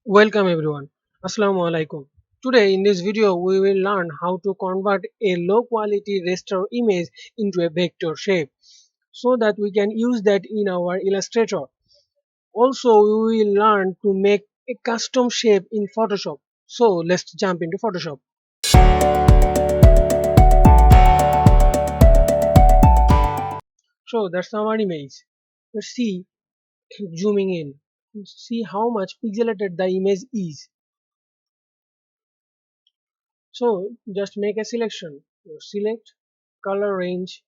Welcome everyone. Assalamu alaikum. Today in this video we will learn how to convert a low quality raster image into a vector shape so that we can use that in our illustrator. Also we will learn to make a custom shape in Photoshop. So let's jump into Photoshop. So that's our image. Let's see, zooming in. See how much pixelated the image is. So just make a selection. Select color range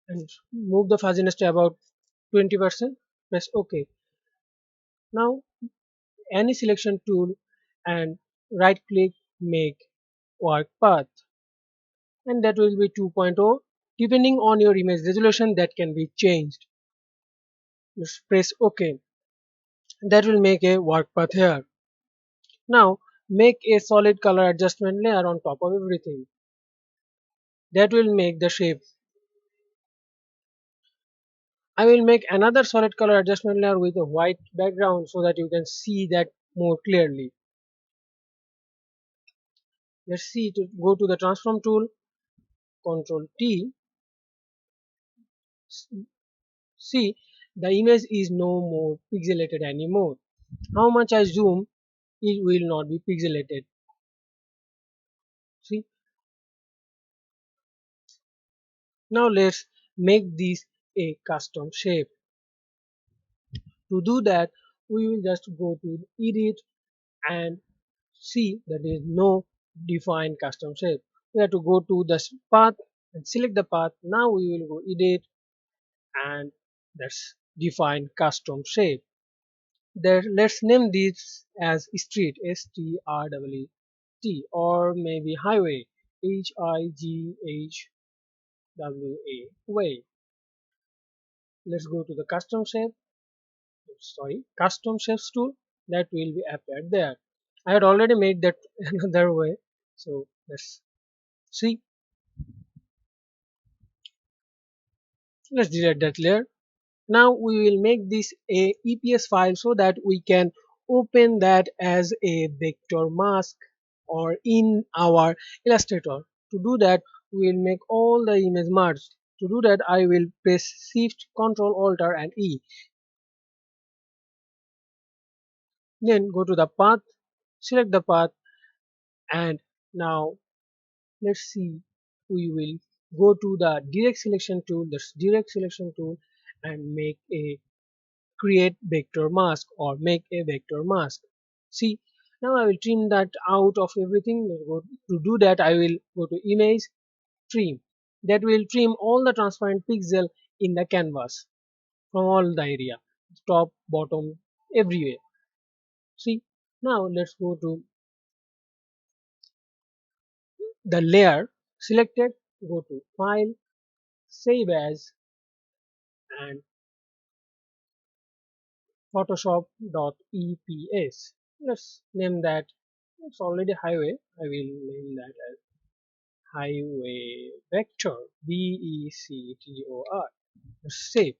and move the fuzziness to about 20%. Press OK. Now any selection tool and right click, make work path, and that will be 2.0. Depending on your image resolution, that can be changed. Just press OK. That will make a work path here. Now make a solid color adjustment layer on top of everything. That will make the shape. I will make another solid color adjustment layer with a white background so that you can see that more clearly. Let's see, to go to the transform tool, Control T. See, the image is no more pixelated anymore. How much I zoom, it will not be pixelated. See, now let's make this a custom shape. To do that, we will just go to edit and see that there is no defined custom shape. We have to go to the path and select the path. Now we will go edit and that's define custom shape. There, let's name this as street, STREET, or maybe highway, HIGHWA, way. Let's go to the custom shapes tool. That will be appeared there. I had already made that another way, so let's see. Let's delete that layer. Now we will make this a EPS file so that we can open that as a vector mask or in our Illustrator. To do that, we will make all the image merge. To do that, I will press Shift, Ctrl, Alt and E. Then go to the path, select the path, and now let's see. We will go to the direct selection tool, and make a create vector mask or make a vector mask. See, now I will trim that out of everything. To do that, I will go to image, trim. That will trim all the transparent pixel in the canvas from all the area, top, bottom, everywhere. See, now let's go to the layer selected, go to file, save as, and photoshop.eps. Let's name that. It's already highway. I will name that as highway vector, vector. Save.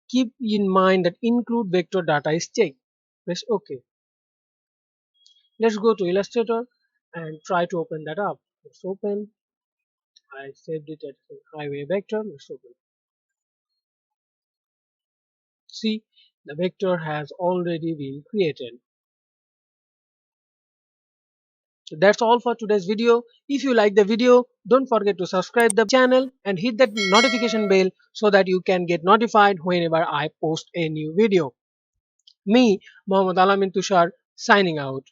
Keep in mind that include vector data is checked. Press OK. Let's go to Illustrator and try to open that up. Let's open. I saved it as highway vector. Let's open. See, the vector has already been created. So that's all for today's video. If you like the video, don't forget to subscribe the channel and hit that notification bell so that you can get notified whenever I post a new video. Me, Mohammad Alamin Tushar, signing out.